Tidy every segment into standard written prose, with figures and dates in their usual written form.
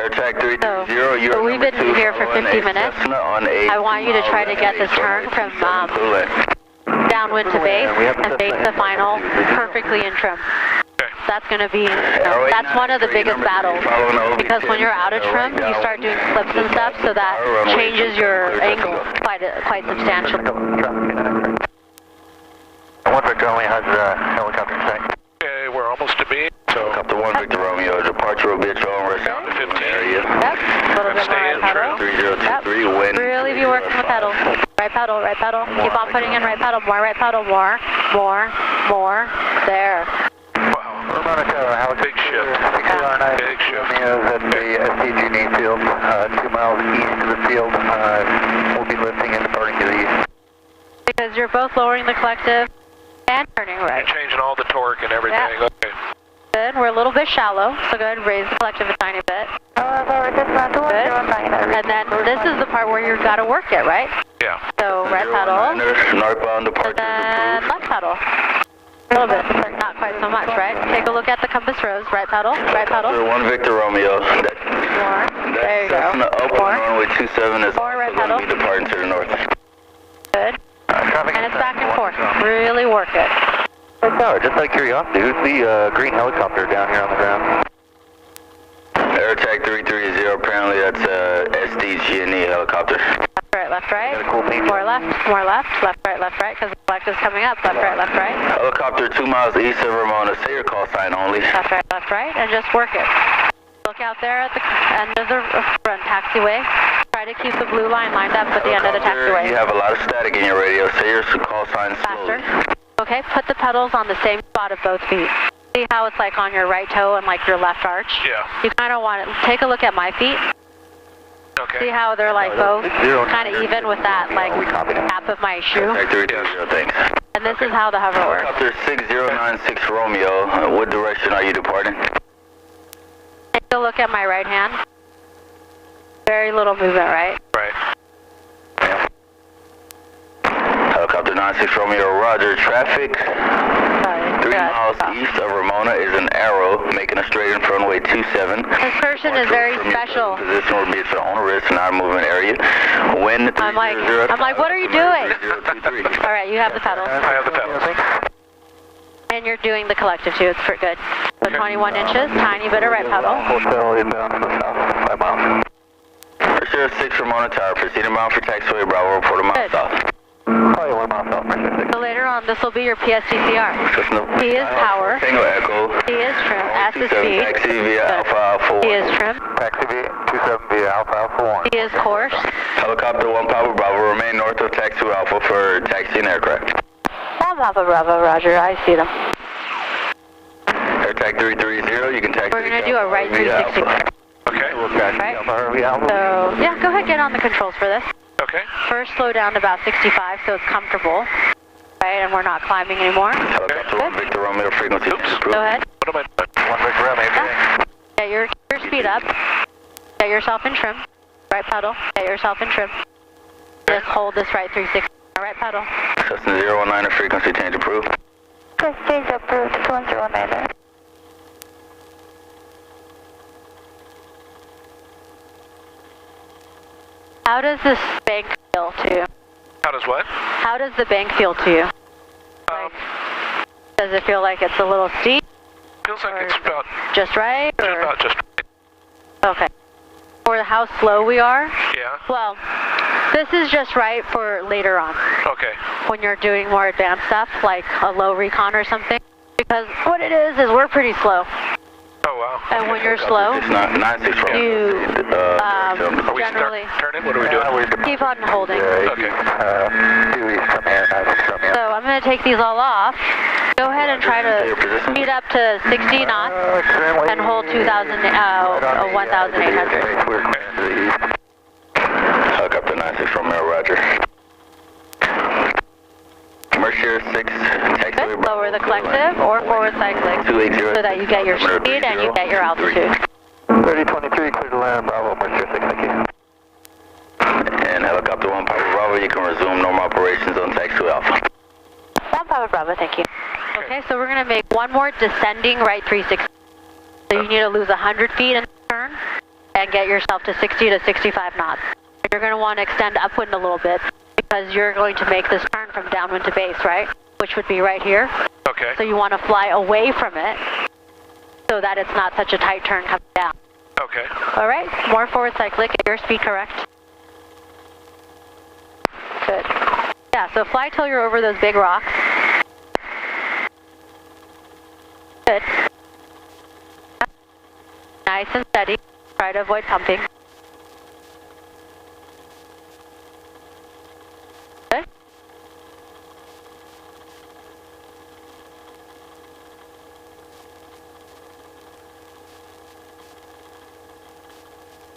AirTag 330, so we've been here for 50 minutes. I want you to try to get this turn from downwind to base and base the final perfectly in trim. That's going to be, that's one of the biggest battles, because when you're out of trim, you start doing flips and stuff, so that changes your angle quite substantially. 1 Victor only has helicopter in sight. Okay, we're almost to B. So Helicopter 1 Victor Romeo, departure will be at your own risk. down to 15 area. Yep, a little bit more right pedal. 3023, wind. Really be working with pedals. Right pedal, right pedal. Keep on putting in right pedal, more right pedal, more. There. We're on a big shift. Big shift. Romeo's at the SDG field, 2 miles east of the field. We'll be lifting and departing to the east. Because you're both lowering the collective and turning right. You're changing all the torque and everything. Yeah. Okay. Good, we're a little bit shallow, so go ahead and raise the collective a tiny bit. Good. And then this is the part where you've got to work it, right? Yeah. So right pedal, Northbound departure. and then left pedal. A little bit, but not quite so much, right? Take a look at the compass rose. Right pedal, right pedal. 1 Victor Romeo. More. There you go. More. Runway 27 is More right pedal. be departing to the north. Good. And it's back and forth. Really work it. Tower, just out of curiosity, who's the green helicopter down here on the ground? AirTag 330, apparently that's SDG&E helicopter. Left, right. More left, left, right, because the collective is coming up. Left, right. Helicopter 2 miles east of Ramona, say your call sign only. Left, right, and just work it. Look out there at the end of the front taxiway. Try to keep the blue line lined up with the end of the taxiway. You have a lot of static in your radio, say your call sign slowly. Faster. Okay, put the pedals on the same spot of both feet. See how it's like on your right toe and like your left arch? Yeah. You kind of want it, take a look at my feet. Okay. See how they're like both kind of even with that like tap of my shoe? AirTag 330, thanks. And this is how the hover works. Helicopter 6096 Romeo, what direction are you departing? Take a look at my right hand. Very little movement, right? Right. Helicopter 96 Romeo, roger. Traffic 3 miles Good. east of Ramona is an arrow, making a straight in for runway 27. This person is very special. Position will be at your own risk, not a movement area. Wind 300. I'm like, what are you doing? 023. All right, you have the pedals. I have the pedals. And you're doing the collective too, it's pretty good. So 21 inches, tiny bit of right pedal. Hotel inbound to the south, 5 miles. Pursuit 6 Ramona Tower, proceeding bound for taxiway Bravo, report a mile Good. south. Probably 1 mile south, Pursuit 6. So later on, this will be your PSTCR. He is power. Tango Echo. He is trim. S is 27 speed. taxi via Alpha 1. He is trim. Taxi 27 via Alpha 1. He is course. Helicopter 1 Papa Bravo, remain north of taxi Alpha for taxiing aircraft. Papa Bravo, roger, I see them. AirTag 330, you can taxi. We're going to do a right 360. Okay. Right? So, yeah, go ahead, get on the controls for this. Okay. First, slow down to about 65 so it's comfortable. Right, and we're not climbing anymore. Helicopter 1 Victor Romeo, frequency. Oops. Approved. Go ahead. What am I doing? 1 Victor Romeo. Get your speed up. Get yourself in trim. Right pedal. Get yourself in trim. Just hold this right 360. Right pedal. Cessna 019, frequency change approved. Change approved, 1019. How does this bank feel to you? How does what? How does the bank feel to you? Does it feel like it's a little steep? Feels like it's about Just right? Or? about just right. Okay. For how slow we are? Yeah. Well, this is just right for later on. Okay. When you're doing more advanced stuff, like a low recon or something. Because what it is we're pretty slow. Oh, wow. And when you're slow, It's not 96 Romeo. you Are we generally turning? What are we doing? keep on holding. Okay. 2 east from here, 96 from here. So I'm going to take these all off. Go ahead and try to speed up to 60 knots and hold 1,800. Helicopter 96 Romeo, roger. Mercier 6, taxiway Bravo. Lower the collective or forward cycling 280. so that you get your speed and you get your altitude. 3023, clear to land, Bravo, Mercier 6, thank you. And helicopter 1 Papa Bravo, you can resume normal operations on taxiway Alpha. Papa Bravo, thank you. Okay, so we're going to make one more descending right 360. So you need to lose 100 feet in the turn. and get yourself to 60 to 65 knots. You're going to want to extend upwind a little bit because you're going to make this turn from downwind to base, right? Which would be right here. Okay. So you want to fly away from it so that it's not such a tight turn coming down. Okay. All right, more forward cyclic, airspeed correct. Good. Yeah, so fly till you're over those big rocks. Good. Nice and steady. Try to avoid pumping. Good.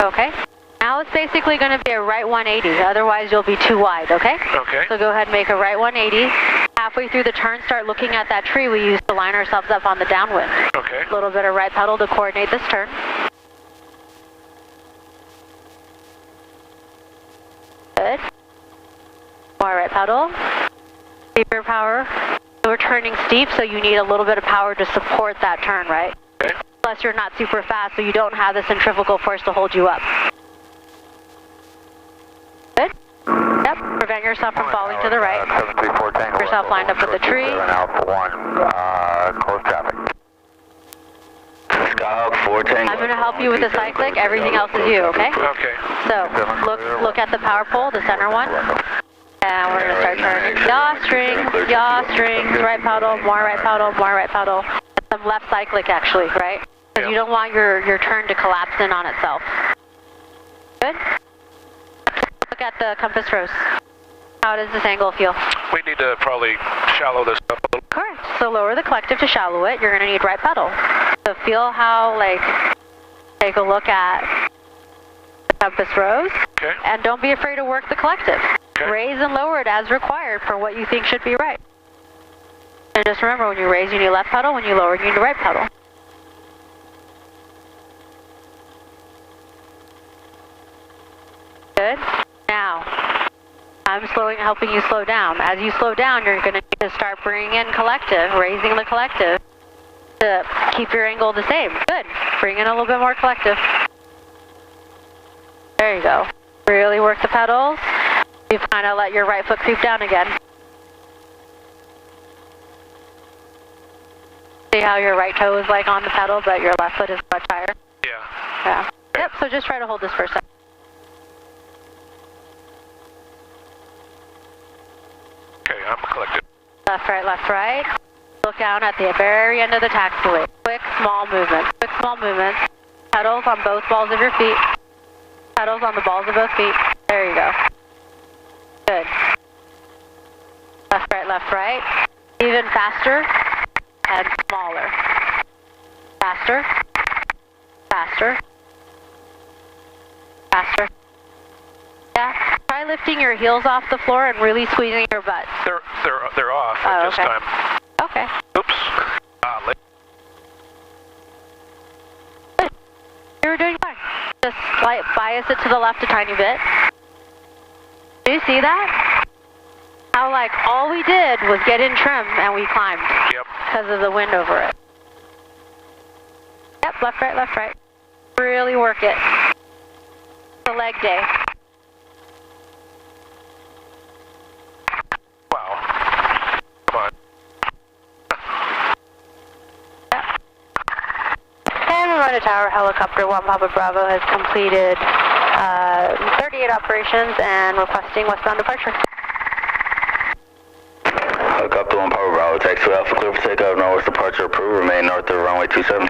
Okay. Now it's basically going to be a right 180, otherwise you'll be too wide, okay? Okay. So go ahead and make a right 180. Halfway through the turn, start looking at that tree we used to line ourselves up on the downwind. Okay. A little bit of right pedal to coordinate this turn. Good. More right pedal. Keep your power. We're turning steep, so you need a little bit of power to support that turn, right? Okay. Plus you're not super fast, so you don't have the centrifugal force to hold you up. Good. Yep. Prevent yourself from falling to the right. 734 Tango. Get yourself lined up with the tree. Alpha 1, close traffic. Skyhawk 4 Tango. I'm going to help you with the cyclic. Everything else is you, okay? Okay. So look at the power pole, the center one. And we're going to start turning. Yaw strings, right pedal, more right pedal, more right pedal. Some left cyclic actually, right? Because you don't want your turn to collapse in on itself. Good? Look at the compass rose. How does this angle feel? We need to probably shallow this up a little. Correct. So lower the collective to shallow it. You're going to need right pedal. So feel how, take a look at the compass rose. Okay. And don't be afraid to work the collective. Okay. Raise and lower it as required for what you think should be right. And just remember, when you raise, you need left pedal. When you lower, you need right pedal. Good. Now, I'm helping you slow down. As you slow down, you're going to need to start bringing in collective, raising the collective to keep your angle the same. Good. Bring in a little bit more collective. There you go. Really work the pedals. You've kind of let your right foot creep down again. See how your right toe is on the pedal, but your left foot is much higher? Yeah. Yep, so just try to hold this for a second. Okay, I'm collected. Left, right. Look down at the very end of the taxiway. Quick, small movements. Pedals on both balls of your feet. Pedals on the balls of both feet. There you go. Good. Left, right. Even faster and smaller. Faster. Yeah. Try lifting your heels off the floor and really squeezing your butt. They're off at this time. Okay. Oops. Good. You were doing fine. Just bias it to the left a tiny bit. Do you see that? How all we did was get in trim and we climbed. Yep. Because of the wind over it. Yep, left, right. Really work it. It's a leg day. Wow. Come on. Yep. And Ramona Tower, helicopter 1 Papa Bravo has completed 38 operations and requesting westbound departure. Helicopter 1 Papa Bravo, taxi Alpha, clear for takeoff, northwest departure approved, remain north of runway 27.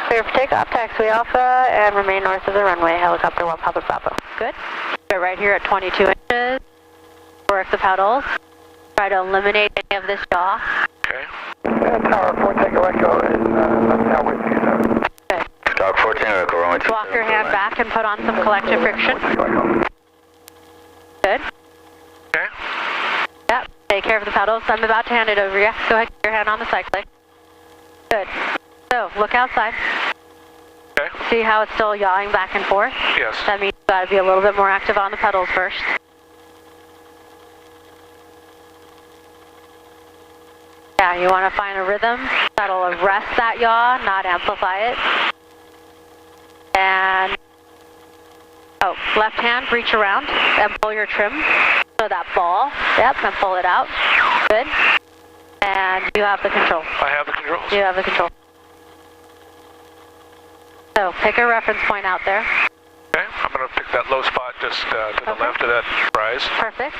Clear for takeoff, taxiway Alpha, and remain north of the runway, helicopter 1 Papa Bravo. Good. Start right here at 22 inches. Work the pedals. Try to eliminate any of this yaw. Okay. Tower 4 Tango Echo is runway 27. Good. Skyhawk 4 Tango Echo, runway 27. Walk your hand back and put on some collective friction. Good. Okay. Yep. Take care of the pedals. I'm about to hand it over you. Go ahead, get your hand on the cyclic. Good. So, look outside. Okay. See how it's still yawing back and forth? Yes. That means you've got to be a little bit more active on the pedals first. Yeah, you want to find a rhythm that'll arrest that yaw, not amplify it. And, oh, left hand, reach around and pull your trim. So that ball, yep, and pull it out. Good. And you have the control. I have the controls. You have the control. So pick a reference point out there. Okay, I'm going to pick that low spot just to the left of that rise. Perfect.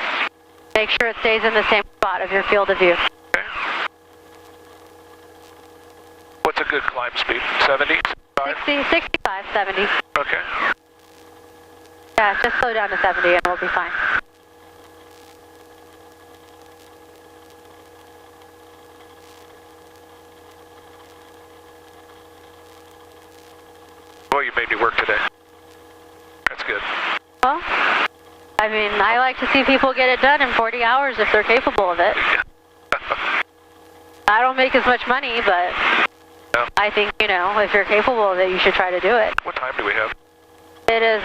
Make sure it stays in the same spot of your field of view. Okay. What's a good climb speed? 70? 60, 65, 70. Okay. Yeah, just slow down to 70 and we'll be fine. Boy, you made me work today. That's good. Well, I mean, I like to see people get it done in 40 hours if they're capable of it. I don't make as much money, but I think, you know, if you're capable of it, you should try to do it. What time do we have? It is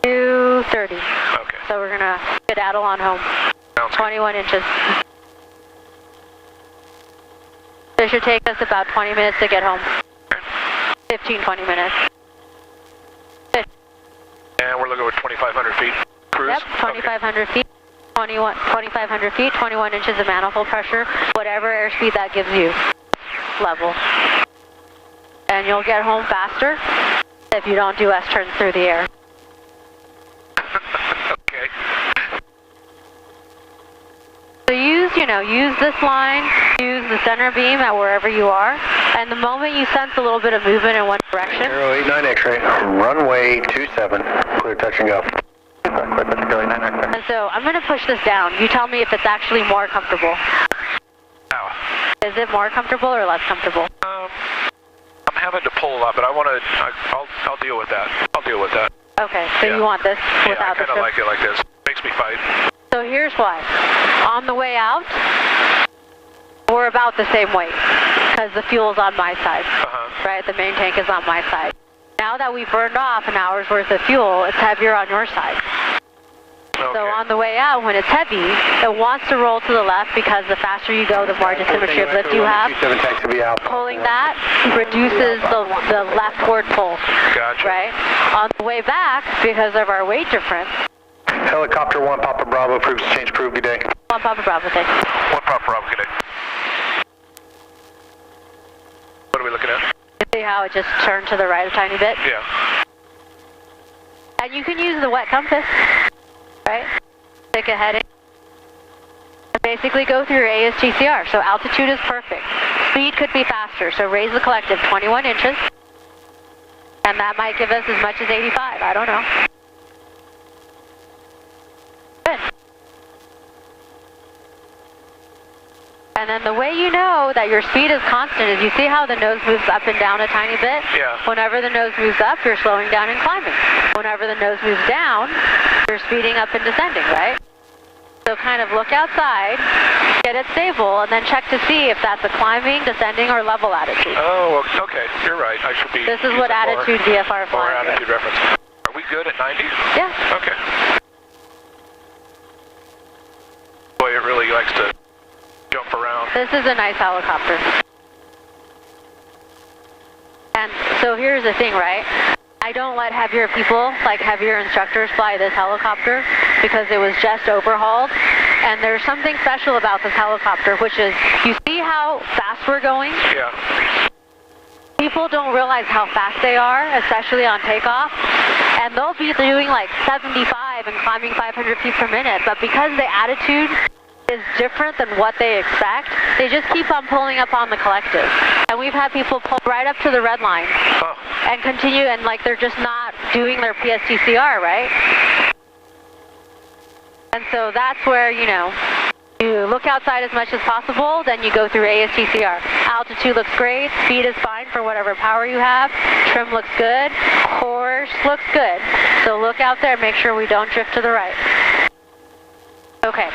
2:30. Okay. So we're gonna skedaddle on home. Sounds 21 inches. It should take us about 20 minutes to get home. 15, 20 minutes. Good. And we're looking at 2,500 feet cruise? Yep, 2,500 feet. 2,500 feet, 21 inches of manifold pressure, whatever airspeed that gives you, level. And you'll get home faster if you don't do S-turns through the air. Okay. So use this line, use the center beam at wherever you are, and the moment you sense a little bit of movement in one direction. 089 X-ray, runway 27, clear touch and go. And so I'm going to push this down. You tell me if it's actually more comfortable. Now, Is it more comfortable or less comfortable? I'm having to pull a lot, but I'll deal with that. I'll deal with that. Okay, so you want this without I the kind of like it like this. Makes me fight. So here's why. On the way out, we're about the same weight because the fuel's on my side, right? The main tank is on my side. Now that we've burned off an hour's worth of fuel, it's heavier on your side. Okay. So on the way out, when it's heavy, it wants to roll to the left because the faster you go, the more asymmetry of lift you have. Pulling that reduces the leftward pull. Gotcha. Right? On the way back, because of our weight difference. Helicopter 1, Papa Bravo, approves change crew, good day. 1 Papa Bravo, thanks. 1 Papa Bravo, good day. What are we looking at? You see how it just turned to the right a tiny bit? Yeah. And you can use the wet compass, right? Pick a heading. And basically go through your ASTCR. So altitude is perfect. Speed could be faster, so raise the collective 21 inches. And that might give us as much as 85, I don't know. Good. And then the way you know that your speed is constant is you see how the nose moves up and down a tiny bit? Yeah. Whenever the nose moves up, you're slowing down and climbing. Whenever the nose moves down, you're speeding up and descending, right? So kind of look outside, get it stable, and then check to see if that's a climbing, descending, or level attitude. Oh, okay. You're right. I should be. This is what attitude VFR More flying attitude is. reference. Are we good at 90? Yeah. Okay. Boy, it really likes to jump around. This is a nice helicopter. And so here's the thing, right? I don't let heavier people, like heavier instructors, fly this helicopter because it was just overhauled. And there's something special about this helicopter, which is, you see how fast we're going? Yeah. People don't realize how fast they are, especially on takeoff. And they'll be doing like 75 and climbing 500 feet per minute. But because the attitude is different than what they expect, they just keep on pulling up on the collective. And we've had people pull right up to the red line and continue, and like they're just not doing their PSTCR, right? And so that's where, you know, you look outside as much as possible, then you go through ASTCR. Altitude looks great, speed is fine for whatever power you have, trim looks good, course looks good. So look out there, make sure we don't drift to the right. Okay.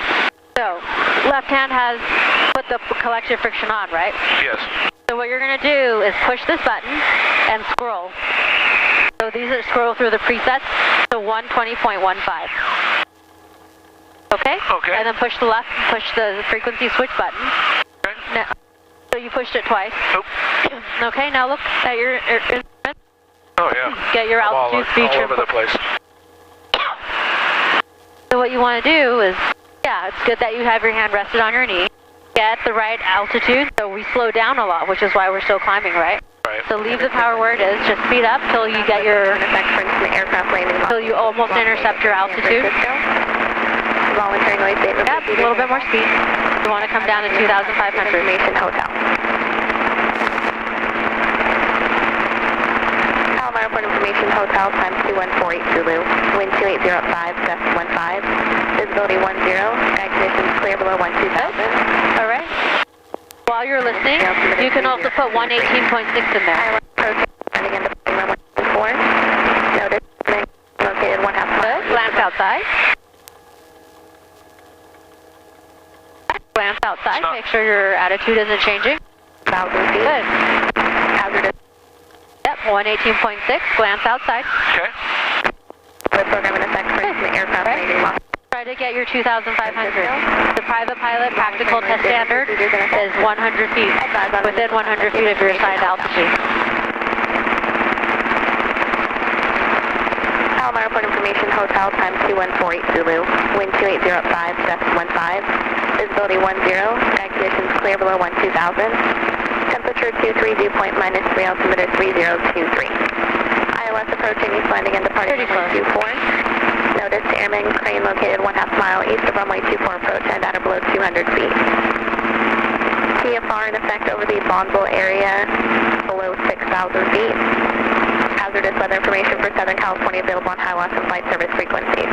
So, left hand has put the collective friction on, right? Yes. So what you're going to do is push this button and scroll. So these are scroll through the presets to 120.15. Okay? Okay. And then push the left, push the frequency switch button. Okay. Now, So you pushed it twice. Nope. Okay, now look at your Oh yeah. get your altitude speed all over the place. So what you want to do is, yeah, it's good that you have your hand rested on your knee. Get the right altitude, so we slow down a lot, which is why we're still climbing, right? Right. So leave the power where it is, just speed up till you get your, till you almost intercept your altitude. Voluntary noise statement. Yep, a little bit more speed. You want to come down to 2,500. Information hotel. Palomar Airport Information Hotel, times 2148 Zulu. Wind 2805, gust 15. Visibility 10. Sky conditions clear below 12,000. All right. While you're listening, you can also put 118.6 in there. Running into runway 4. Notice located 1/2 mile. Good. Glance outside. Glance outside. Make sure your attitude isn't changing. 1,000 feet. Good. Hazardous. Yep. 118.6. Glance outside. Okay. With program in effect for aircraft landing loss. Try to get your 2,500. The private pilot practical test standard is 100 feet. Within 100 feet of your assigned altitude. Palomar Airport Information Hotel, times 2148 Zulu. Wind 2805, gust 15. Visibility 10. Sky conditions clear below 12,000. Temperature 23, dew point -3, altimeter 3023. ILS approaching East Landing and departing runway 24. Notice airman crane located 1/2 mile east of runway 24 approach and at or below 200 feet. TFR in effect over the Bonneville area below 6,000 feet. Hazardous weather information for Southern California available on HIWAS and flight service frequencies.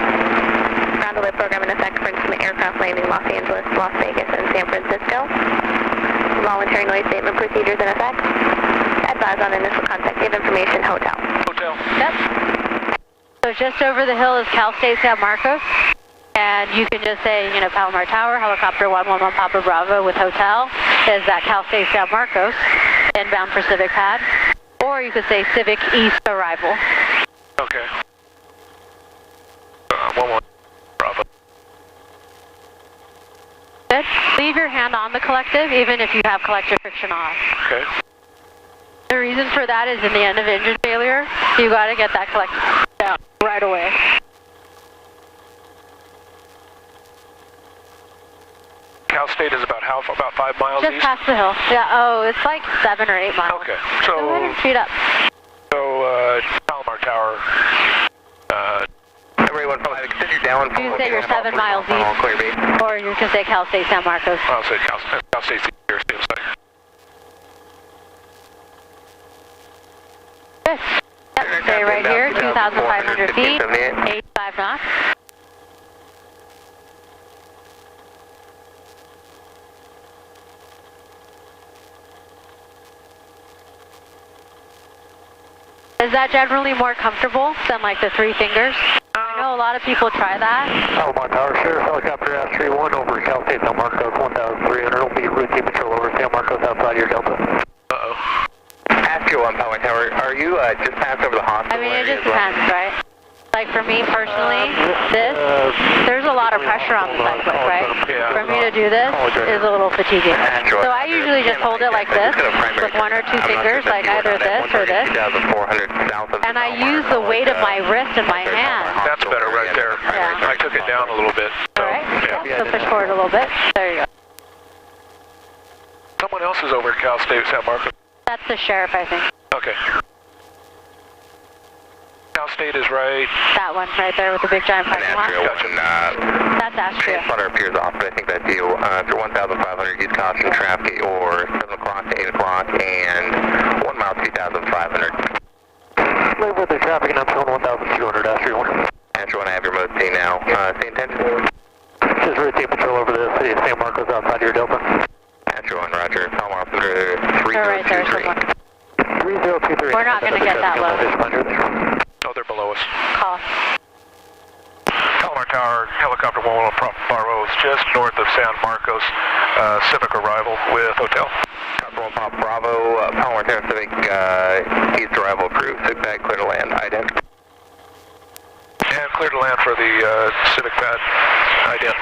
Ground alert program in effect for instrument aircraft landing Los Angeles, Las Vegas, and San Francisco. Voluntary noise statement procedures in effect. Advise on initial contact. Give information hotel. Hotel. Yep. So just over the hill is Cal State San Marcos. And you can just say, you know, Palomar Tower, helicopter 111 Papa Bravo with hotel is at Cal State San Marcos, inbound for Civic Pad. Or you could say Civic East arrival. Okay. 11 Bravo. Good. Leave your hand on the collective, even if you have collective friction off. Okay. The reason for that is in the end of engine failure, you got to get that collective down right away. Cal State is about how? About 5 miles Just east? past the hill. Yeah, oh, it's like 7 or 8 miles. Okay. So go ahead and speed up. So, Palomar Tower. Everyone, extend your down. You can say you're 7 miles east, or you can say Cal State San Marcos. I'll say Cal State's here, seems like. Good. Yep, stay right here, 2,500 feet, 85 knots. Is that generally more comfortable than like the 3 fingers? I know a lot of people try that. Palomar Tower, Sheriff Helicopter S31 over Cal State San Marcos, 1,300. Will be routine patrol over San Marcos outside your Delta. Uh-oh. Ask you on Palomar Tower, are you just passed over the hospital? I mean, it just depends, right? Like for me personally, there's a lot of pressure on the cyclic, right? Yeah. For me to do this is a little fatiguing. So I usually just hold it like this with 1 or 2 fingers, like either this or this. And I use the weight of my wrist and my hand. That's better right there. Yeah. I took it down a little bit. So, All right, yeah. so push forward a little bit. There you go. Someone else is over at Cal State San Marcos. That's the sheriff, I think. Okay. Cal State is right. That one right there with the big giant parking lot. Gotcha. That's Astria. Transponder appears off, but I think that's you. After 1,500, use caution traffic or 7 o'clock to 8 o'clock and 1 mile 2,500. Move with the traffic and I'm showing 1,200, Astria 1. Astria 1, I have your mode C now. Same intention? Just routine patrol over the city of San Marcos outside your Delta. Astria 1, roger. Palomar Operator 3023. They're right there somewhere. 3023. We're not going to get that low. Oh, they're below us. Call. Palomar Tower, helicopter 111 Bravo is just north of San Marcos. Civic arrival with hotel. Helicopter 1 Pop Bravo, Palomar Tower Civic, east arrival approved. Civic pad clear to land, ident. And clear to land for the Civic pad, ident.